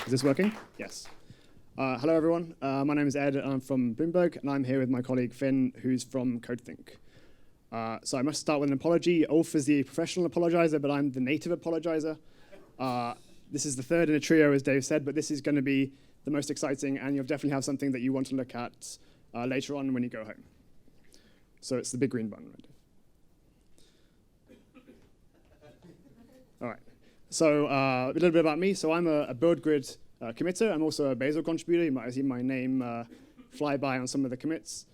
Is this working? Yes. Hello, everyone. My name is Ed, and I'm from Bloomberg, and I'm here with my colleague Finn, who's from Codethink. So I must start with an apology. Ulf is the professional apologizer, but I'm the native apologizer. This is the third in a trio, as Dave said, but this is going to be the most exciting, and you'll definitely have something that you want to look at later on when you go home. So it's the big green button. All right. So a little bit about me. So I'm a BuildGrid committer. I'm also a Bazel contributor. You might have seen my name fly by on some of the commits.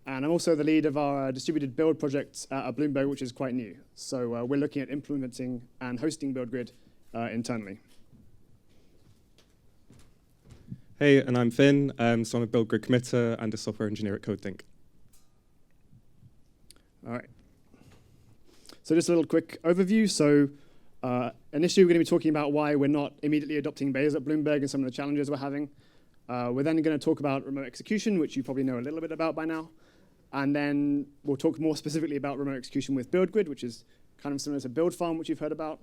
And I'm also the lead of our distributed build project at Bloomberg, which is quite new. So we're looking at implementing and hosting BuildGrid internally. Hey, and I'm Finn. So I'm a BuildGrid committer and a software engineer at Codethink. All right. So just a little quick overview. So initially, we're going to be talking about why we're not immediately adopting Bazel at Bloomberg and some of the challenges we're having. We're then going to talk about remote execution, which you probably know a little bit about by now. And then we'll talk more specifically about remote execution with BuildGrid, which is kind of similar to Build Farm, which you've heard about.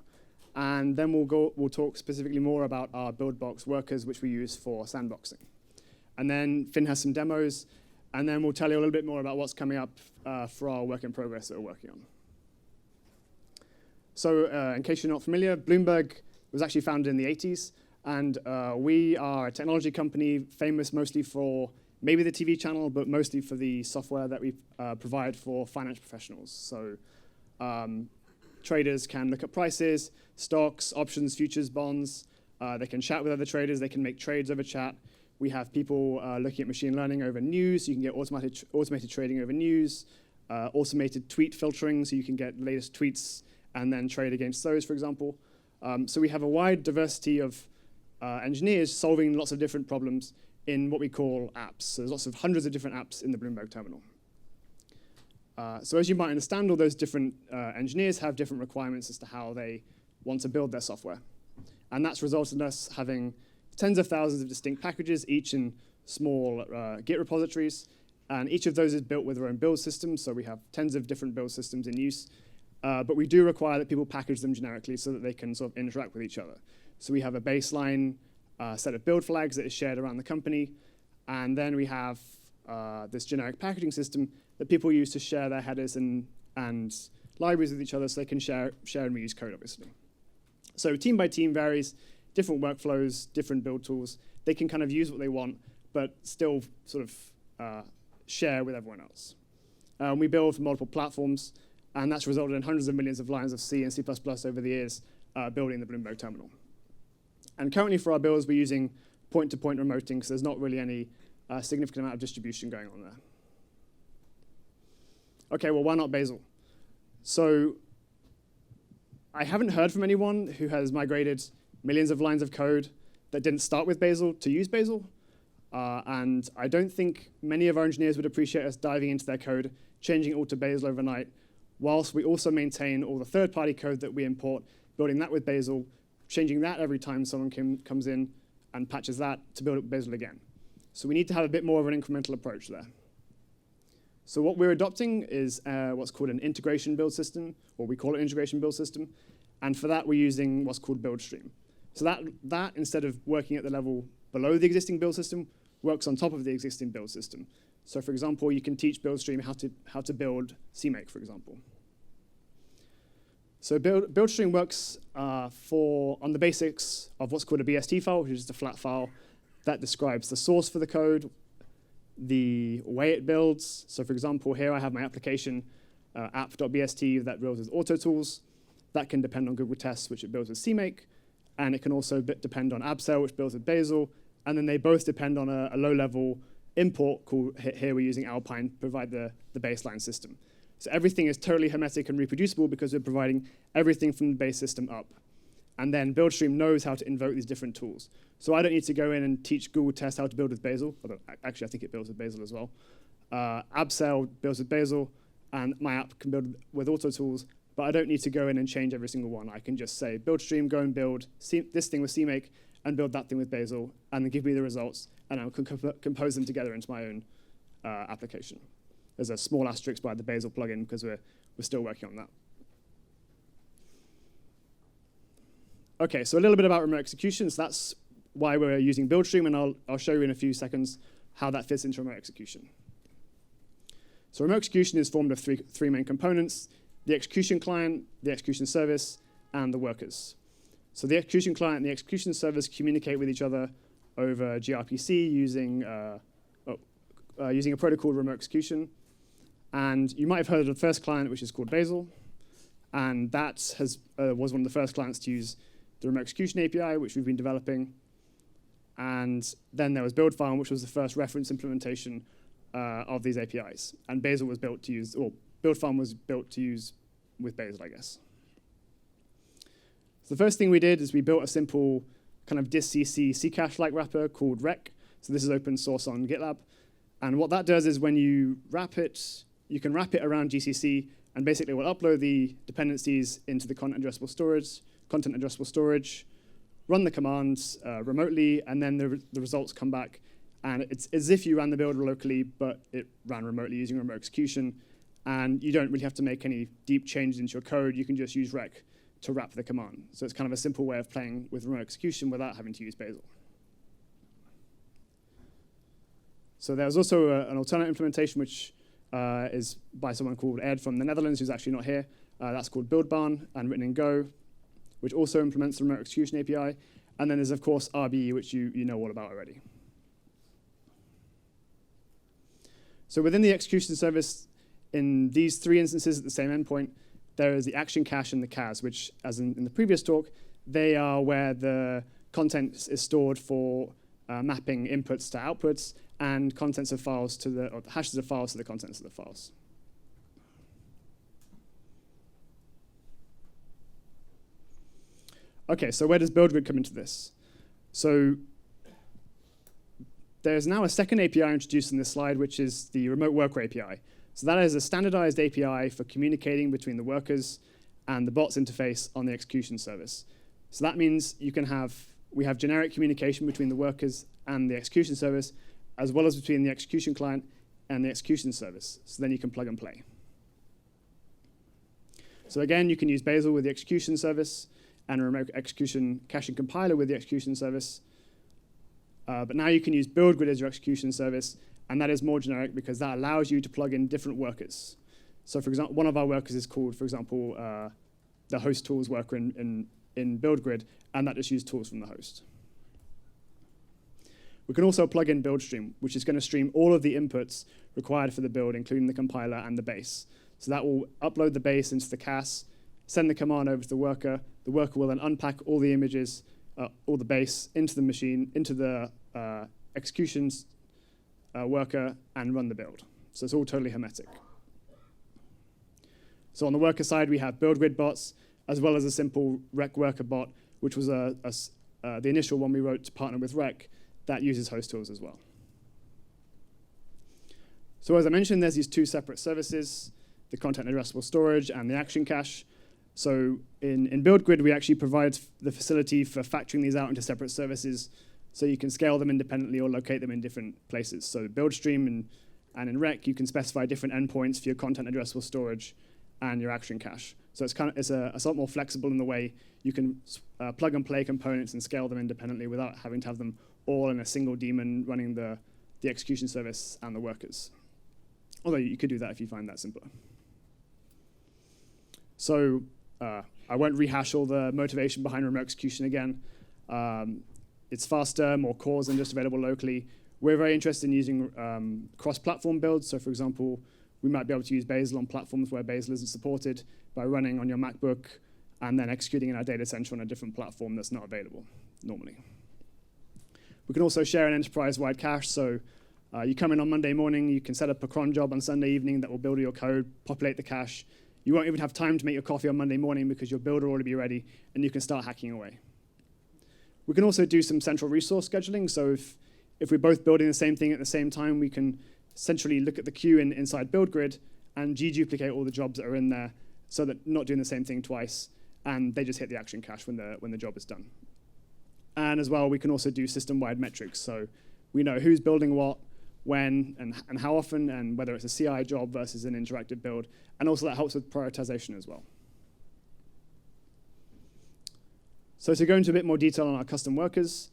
And then we'll talk specifically more about our BuildBox workers, which we use for sandboxing. And then Finn has some demos. And then we'll tell you a little bit more about what's coming up for our work in progress that we're working on. So in case you're not familiar, Bloomberg was actually founded in the 80s. And we are a technology company famous mostly for maybe the TV channel, but mostly for the software that we provide for finance professionals. So traders can look at prices, stocks, options, futures, bonds. They can chat with other traders. They can make trades over chat. We have people looking at machine learning over news. You can get automated trading over news, automated tweet filtering, so you can get the latest tweets and then trade against those, for example. So we have a wide diversity of engineers solving lots of different problems in what we call apps. So there's hundreds of different apps in the Bloomberg terminal. So as you might understand, all those different engineers have different requirements as to how they want to build their software. And that's resulted in us having tens of thousands of distinct packages, each in small Git repositories. And each of those is built with their own build system. So we have tens of different build systems in use. But we do require that people package them generically so that they can sort of interact with each other. So we have a baseline set of build flags that is shared around the company. And then we have this generic packaging system that people use to share their headers and libraries with each other so they can share and reuse code, obviously. So team by team varies, different workflows, different build tools. They can kind of use what they want, but still sort of share with everyone else. We build for multiple platforms. And that's resulted in hundreds of millions of lines of C and C++ over the years building the Bloomberg terminal. And currently for our builds, we're using point-to-point remoting, so there's not really any significant amount of distribution going on there. OK, well, why not Bazel? So I haven't heard from anyone who has migrated millions of lines of code that didn't start with Bazel to use Bazel. And I don't think many of our engineers would appreciate us diving into their code, changing it all to Bazel overnight, whilst we also maintain all the third-party code that we import, building that with Bazel, changing that every time someone comes in and patches that to build up Bazel again. So we need to have a bit more of an incremental approach there. So what we're adopting is what's called an integration build system, or we call it integration build system. And for that, we're using what's called BuildStream. So that instead of working at the level below the existing build system, works on top of the existing build system. So for example, you can teach BuildStream how to build CMake, for example. So BuildStream works on the basics of what's called a BST file, which is just a flat file that describes the source for the code, the way it builds. So for example, here I have my application app.bst that builds with Autotools. That can depend on Google Tests, which it builds with CMake. And it can also depend on Abseil, which builds with Bazel. And then they both depend on a low-level import called, here we're using Alpine to provide the baseline system. So everything is totally hermetic and reproducible because we're providing everything from the base system up. And then BuildStream knows how to invoke these different tools. So I don't need to go in and teach Google Test how to build with Bazel, although actually I think it builds with Bazel as well. Abseil builds with Bazel, and my app can build with Autotools, but I don't need to go in and change every single one. I can just say, BuildStream, go and build this thing with CMake, and build that thing with Bazel, and then give me the results, and I can compose them together into my own application. There's a small asterisk by the Bazel plugin because we're still working on that. OK, so a little bit about remote execution. So that's why we're using BuildStream, and I'll show you in a few seconds how that fits into remote execution. So remote execution is formed of three main components: the execution client, the execution service, and the workers. So the execution client and the execution service communicate with each other over gRPC using a protocol called remote execution. And you might have heard of the first client, which is called Bazel. And that was one of the first clients to use the remote execution API, which we've been developing. And then there was BuildFarm, which was the first reference implementation of these APIs. And Bazel was built to use, or BuildFarm was built to use with Bazel, I guess. So the first thing we did is we built a simple kind of discc Ccache-like wrapper called rec. So this is open source on GitLab. And what that does is when you wrap it, you can wrap it around GCC, and basically we'll upload the dependencies into the content addressable storage, run the commands remotely, and then the results come back. And it's as if you ran the build locally, but it ran remotely using remote execution. And you don't really have to make any deep changes into your code. You can just use rec to wrap the command. So it's kind of a simple way of playing with remote execution without having to use Bazel. So there's also an alternate implementation, which is by someone called Ed from the Netherlands, who's actually not here. That's called BuildBox and written in Go, which also implements the remote execution API. And then there's, of course, RBE, which you know all about already. So within the execution service, in these three instances at the same endpoint, there is the action cache and the CAS, which, as in the previous talk, they are where the content is stored for mapping inputs to outputs and contents of files to or hashes of files to the contents of the files. Okay, so where does BuildGrid come into this? So there's now a second API introduced in this slide, which is the remote worker API. So that is a standardized API for communicating between the workers and the bots interface on the execution service. So that means we have generic communication between the workers and the execution service, as well as between the execution client and the execution service. So then you can plug and play. So again, you can use Bazel with the execution service and a remote execution caching compiler with the execution service. But now you can use BuildGrid as your execution service, and that is more generic because that allows you to plug in different workers. So for example, one of our workers is called, for example, the host tools worker in BuildGrid, and that just uses tools from the host. We can also plug in BuildStream, which is going to stream all of the inputs required for the build, including the compiler and the base. So that will upload the base into the CAS, send the command over to the worker. The worker will then unpack all the images, all the base into the machine, into the executions worker, and run the build. So it's all totally hermetic. So on the worker side, we have BuildGrid bots, as well as a simple rec worker bot, which was the initial one we wrote to partner with rec, that uses host tools as well. So as I mentioned, there's these two separate services, the content addressable storage and the action cache. So in BuildGrid, we actually provide the facility for factoring these out into separate services, so you can scale them independently or locate them in different places. So BuildStream and in rec, you can specify different endpoints for your content addressable storage and your action cache. So it's a lot more flexible in the way you can plug and play components and scale them independently without having to have them all in a single daemon running the execution service and the workers. Although you could do that if you find that simpler. So I won't rehash all the motivation behind remote execution again. It's faster, more cores, and just available locally. We're very interested in using cross-platform builds. So for example, we might be able to use Bazel on platforms where Bazel isn't supported by running on your MacBook and then executing in our data center on a different platform that's not available normally. We can also share an enterprise-wide cache. So you come in on Monday morning, you can set up a cron job on Sunday evening that will build your code, populate the cache. You won't even have time to make your coffee on Monday morning because your builder will already be ready, and you can start hacking away. We can also do some central resource scheduling. So if we're both building the same thing at the same time, we can centrally look at the queue inside BuildGrid and deduplicate all the jobs that are in there so that not doing the same thing twice, and they just hit the action cache when the job is done. And as well, we can also do system-wide metrics. So we know who's building what, when, and how often, and whether it's a CI job versus an interactive build. And also that helps with prioritization as well. So to go into a bit more detail on our custom workers,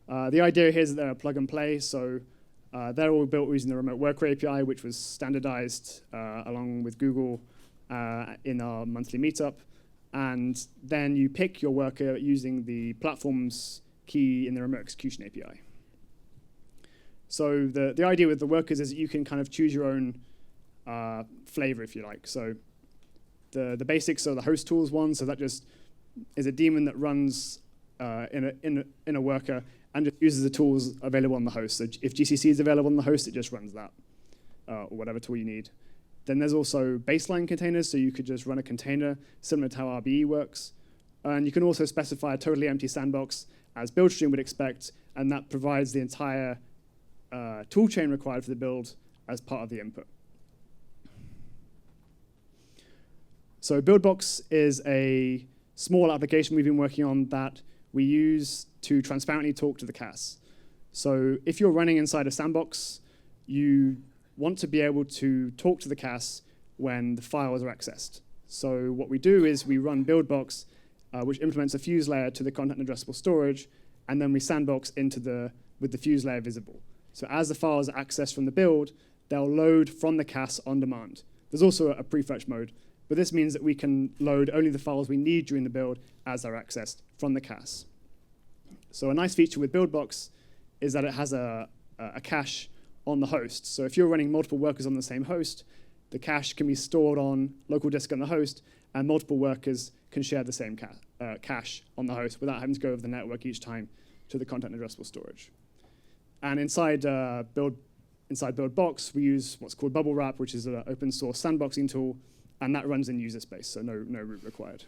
The idea here is that they're plug and play, so they're all built using the Remote Worker API, which was standardized along with Google in our monthly meetup. And then you pick your worker using the platform's key in the Remote Execution API. So the idea with the workers is that you can kind of choose your own flavor, if you like. So the basics are the host tools one, so that just is a daemon that runs in a worker and just uses the tools available on the host. So if GCC is available on the host, it just runs that, or whatever tool you need. Then there's also baseline containers, so you could just run a container similar to how RBE works. And you can also specify a totally empty sandbox, as BuildStream would expect, and that provides the entire tool chain required for the build as part of the input. So BuildBox is a small application we've been working on that we use to transparently talk to the CAS. So if you're running inside a sandbox, you want to be able to talk to the CAS when the files are accessed. So what we do is we run BuildBox, which implements a fuse layer to the content addressable storage, and then we sandbox with the fuse layer visible. So as the files are accessed from the build, they'll load from the CAS on demand. There's also a prefetch mode, but this means that we can load only the files we need during the build as they're accessed from the CAS. So a nice feature with BuildBox is that it has a cache on the host. So if you're running multiple workers on the same host, the cache can be stored on local disk on the host, and multiple workers can share the same cache on the host without having to go over the network each time to the content addressable storage. And inside BuildBox, we use what's called Bubble Wrap, which is an open source sandboxing tool, and that runs in user space, so no root required.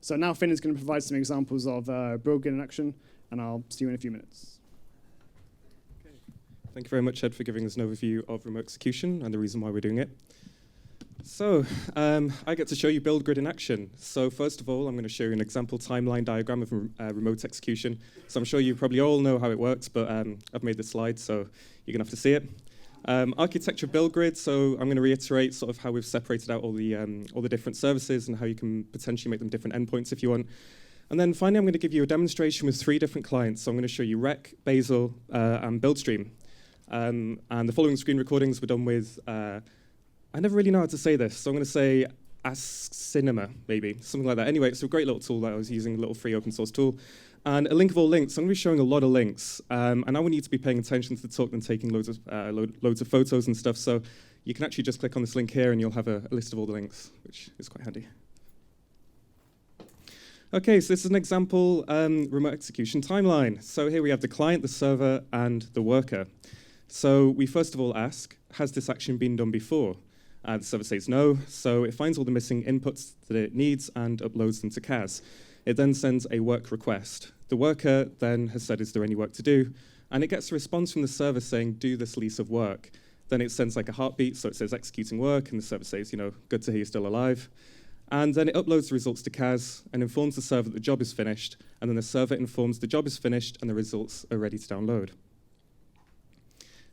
So now Finn is going to provide some examples of BuildGrid in action, and I'll see you in a few minutes. Okay. Thank you very much, Ed, for giving us an overview of remote execution and the reason why we're doing it. So I get to show you BuildGrid in action. So first of all, I'm going to show you an example timeline diagram of remote execution. So I'm sure you probably all know how it works, but I've made the slide, so you're going to have to see it. Architecture BuildGrid, so I'm going to reiterate sort of how we've separated out all the different services and how you can potentially make them different endpoints if you want. And then finally, I'm going to give you a demonstration with 3 different clients. So I'm going to show you Rec, Bazel, and BuildStream. And the following screen recordings were done with, I never really know how to say this, so I'm going to say Cinema, maybe, something like that. Anyway, it's a great little tool that I was using, a little free open source tool. And a link of all links. So I'm going to be showing a lot of links. And I want you to be paying attention to the talk and taking loads of photos and stuff. So you can actually just click on this link here and you'll have a list of all the links, which is quite handy. OK, so this is an example remote execution timeline. So here we have the client, the server, and the worker. So we first of all ask, has this action been done before? The server says no, so it finds all the missing inputs that it needs and uploads them to CAS. It then sends a work request. The worker then has said, is there any work to do? And it gets a response from the server saying, do this lease of work. Then it sends like a heartbeat, so it says executing work, and the server says, good to hear you're still alive. And then it uploads the results to CAS and informs the server that the job is finished, and then the server informs the job is finished and the results are ready to download.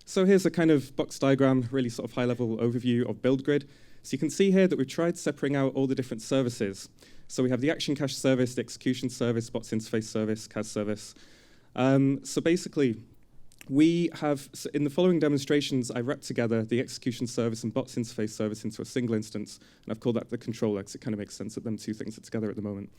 So here's a kind of box diagram, really sort of high-level overview of BuildGrid. So you can see here that we've tried separating out all the different services. So we have the action cache service, the execution service, bots interface service, CAS service. So basically, we have, in the following demonstrations, I wrapped together the execution service and bots interface service into a single instance, and I've called that the controller, because it kind of makes sense that them two things are together at the moment.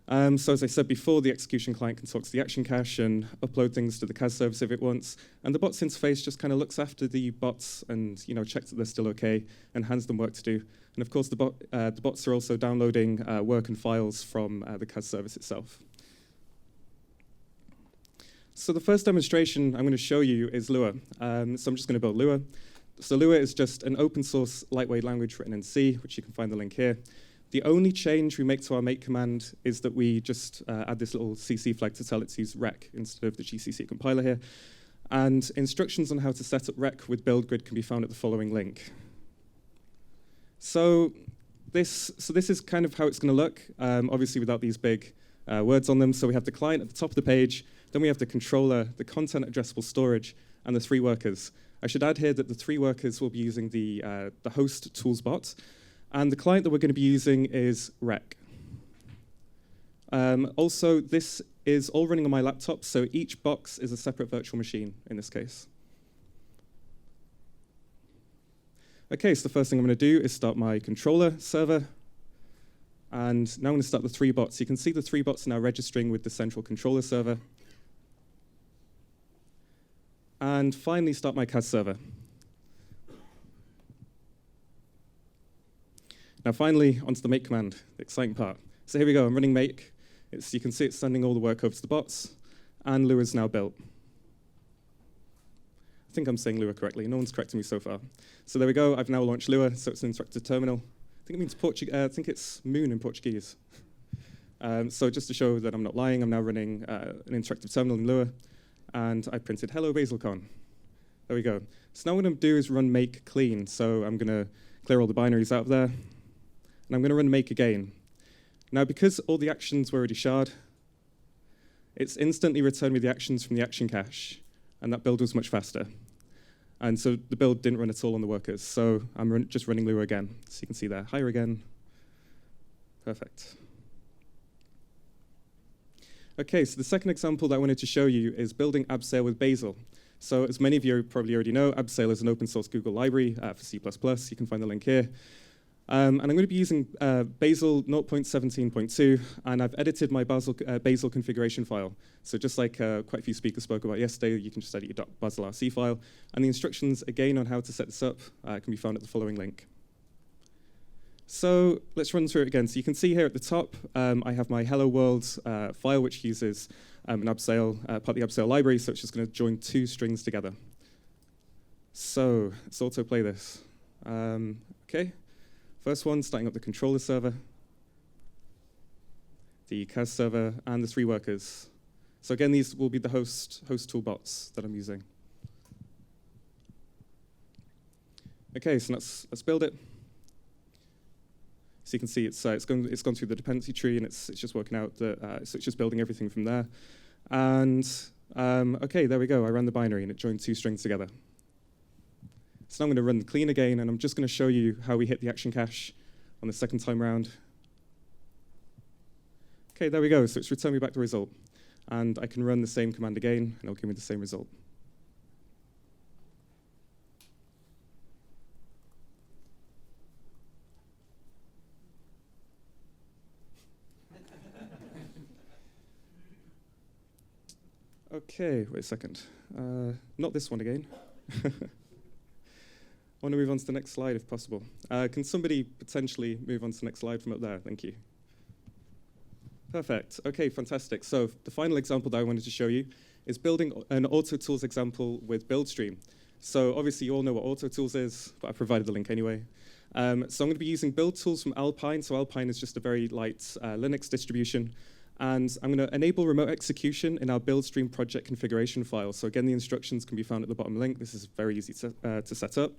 So as I said before, the execution client can talk to the action cache and upload things to the CAS service if it wants. And the bots interface just kind of looks after the bots and checks that they're still OK and hands them work to do. And of course, the bots are also downloading work and files from the CAS service itself. So the first demonstration I'm going to show you is Lua. So I'm just going to build Lua. So Lua is just an open source lightweight language written in C, which you can find the link here. The only change we make to our make command is that we just add this little CC flag to tell it to use rec instead of the GCC compiler here. And instructions on how to set up rec with BuildGrid can be found at the following link. So this is kind of how it's going to look, obviously without these big words on them. So we have the client at the top of the page, then we have the controller, the content addressable storage, and the 3 workers. I should add here that the 3 workers will be using the host tools bot. And the client that we're going to be using is rec. Also, this is all running on my laptop, so each box is a separate virtual machine in this case. Okay, so the first thing I'm going to do is start my controller server. And now I'm going to start the 3 bots. You can see the 3 bots are now registering with the central controller server. And finally start my CAS server. Now finally, onto the make command, the exciting part. So here we go, I'm running make. You can see it's sending all the work over to the bots, and Lua is now built. I think I'm saying Lua correctly. No one's corrected me so far. So there we go, I've now launched Lua, so it's an interactive terminal. I think it means I think it's moon in Portuguese. So just to show that I'm not lying, I'm now running an interactive terminal in Lua, and I printed hello BazelCon. There we go. So now what I'm going to do is run make clean. So I'm going to clear all the binaries out of there, and I'm going to run make again. Now, because all the actions were already shard, it's instantly returned me the actions from the action cache, and that build was much faster. And so the build didn't run at all on the workers. So I'm just running Lua again. So you can see there, hire again. Perfect. OK, so the second example that I wanted to show you is building Abseil with Bazel. So as many of you probably already know, Abseil is an open source Google library for C++. You can find the link here. And I'm going to be using Bazel 0.17.2, and I've edited my Bazel configuration file. So just like quite a few speakers spoke about yesterday, you can just edit your .bazelrc file. And the instructions, again, on how to set this up can be found at the following link. So let's run through it again. So you can see here at the top, I have my hello world file, which uses an Abseil, part of the Abseil library, so it's just going to join 2 strings together. So let's autoplay this. OK. First one, starting up the controller server, the CAS server, and the 3 workers. So again, these will be the host tool bots that I'm using. OK, so let's build it. So you can see it's gone through the dependency tree, and it's just working out so it's just building everything from there. And OK, there we go. I ran the binary, and it joined 2 strings together. So now I'm going to run the clean again, and I'm just going to show you how we hit the action cache on the second time round. OK, there we go. So it's returned me back the result. And I can run the same command again, and it'll give me the same result. OK, wait a second. Not this one again. I want to move on to the next slide, if possible. Can somebody potentially move on to the next slide from up there? Thank you. Perfect. OK, fantastic. So the final example that I wanted to show you is building an Autotools example with BuildStream. So obviously, you all know what Autotools is, but I provided the link anyway. So I'm going to be using BuildTools from Alpine. So Alpine is just a very light Linux distribution. And I'm going to enable remote execution in our BuildStream project configuration file. So again, the instructions can be found at the bottom link. This is very easy to set up.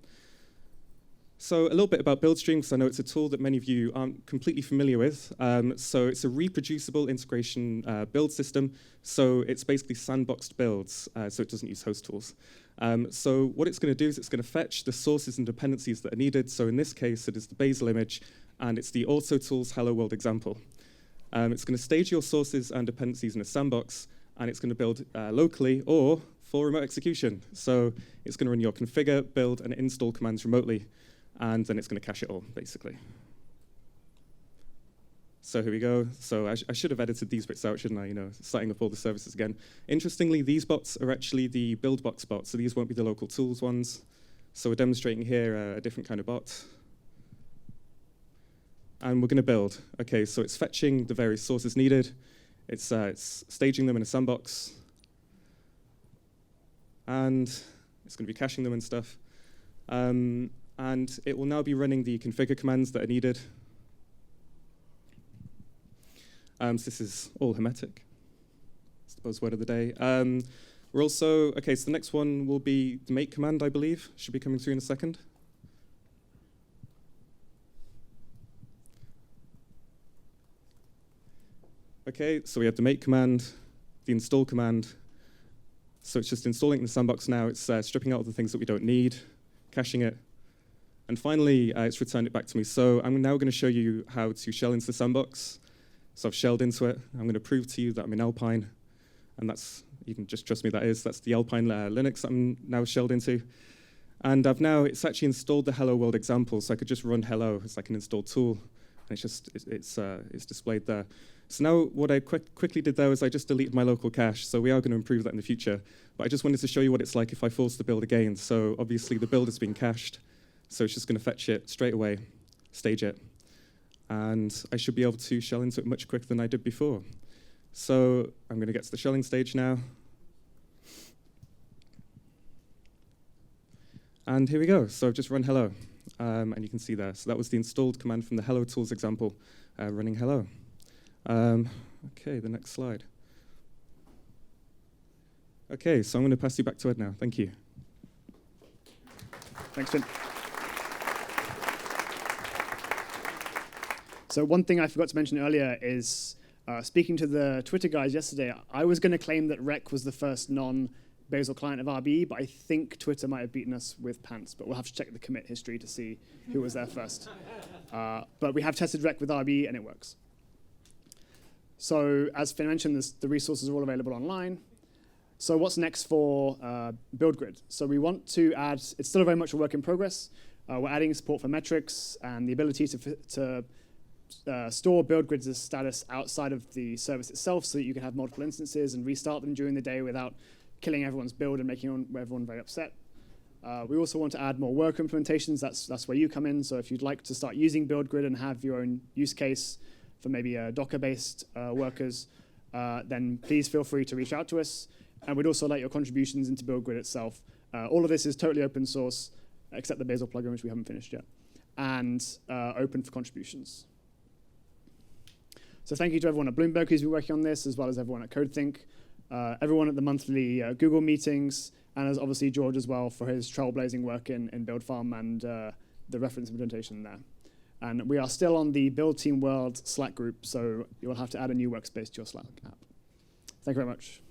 So a little bit about BuildStream, because I know it's a tool that many of you aren't completely familiar with. So it's a reproducible integration build system. So it's basically sandboxed builds, so it doesn't use host tools. So what it's going to do is it's going to fetch the sources and dependencies that are needed. So in this case, it is the Bazel image, and it's the Autotools Hello World example. It's going to stage your sources and dependencies in a sandbox, and it's going to build locally or for remote execution. So it's going to run your configure, build, and install commands remotely. And then it's going to cache it all, basically. So here we go. So I should have edited these bits out, shouldn't I? Starting up all the services again. Interestingly, these bots are actually the BuildBox bots, so these won't be the local tools ones. So we're demonstrating here a different kind of bot. And we're going to build. OK, so it's fetching the various sources needed. It's staging them in a sandbox. And it's going to be caching them and stuff. And it will now be running the configure commands that are needed. So this is all hermetic. It's the buzzword of the day. We're also, OK, so the next one will be the make command, I believe. Should be coming through in a second. OK, so we have the make command, the install command. So it's just installing it in the sandbox now. It's stripping out all the things that we don't need, caching it. And finally, it's returned it back to me. So I'm now going to show you how to shell into the sandbox. So I've shelled into it. I'm going to prove to you that I'm in Alpine, and you can just trust me, that's the Alpine Linux that I'm now shelled into. And it's actually installed the hello world example, so I could just run hello as like an installed tool, and it's displayed there. So now what I quickly did there was I just deleted my local cache, so we are going to improve that in the future. But I just wanted to show you what it's like if I force the build again. So obviously the build has been cached, so it's just going to fetch it straight away, stage it, and I should be able to shell into it much quicker than I did before. So I'm going to get to the shelling stage now. And here we go. So I've just run hello, and you can see there. So that was the installed command from the hello tools example, running hello. Okay, the next slide. Okay, so I'm going to pass you back to Ed now. Thank you. Thanks, Finn. So one thing I forgot to mention earlier is, speaking to the Twitter guys yesterday, I was going to claim that Rec was the first non-Bazel client of RB, but I think Twitter might have beaten us with pants, but we'll have to check the commit history to see who was there first. But we have tested Rec with RB, and it works. So as Finn mentioned, the resources are all available online. So what's next for BuildGrid? So we want to add, it's still very much a work in progress. We're adding support for metrics and the ability to store BuildGrid's status outside of the service itself so that you can have multiple instances and restart them during the day without killing everyone's build and making everyone very upset. We also want to add more worker implementations. That's where you come in. So if you'd like to start using BuildGrid and have your own use case for maybe Docker-based workers, then please feel free to reach out to us. And we'd also like your contributions into BuildGrid itself. All of this is totally open source, except the Bazel plugin, which we haven't finished yet, and open for contributions. So thank you to everyone at Bloomberg who's been working on this, as well as everyone at Codethink, everyone at the monthly Google meetings, and as obviously George as well for his trailblazing work in Build Farm and the reference implementation there. And we are still on the Build Team World Slack group, so you'll have to add a new workspace to your Slack app. Thank you very much.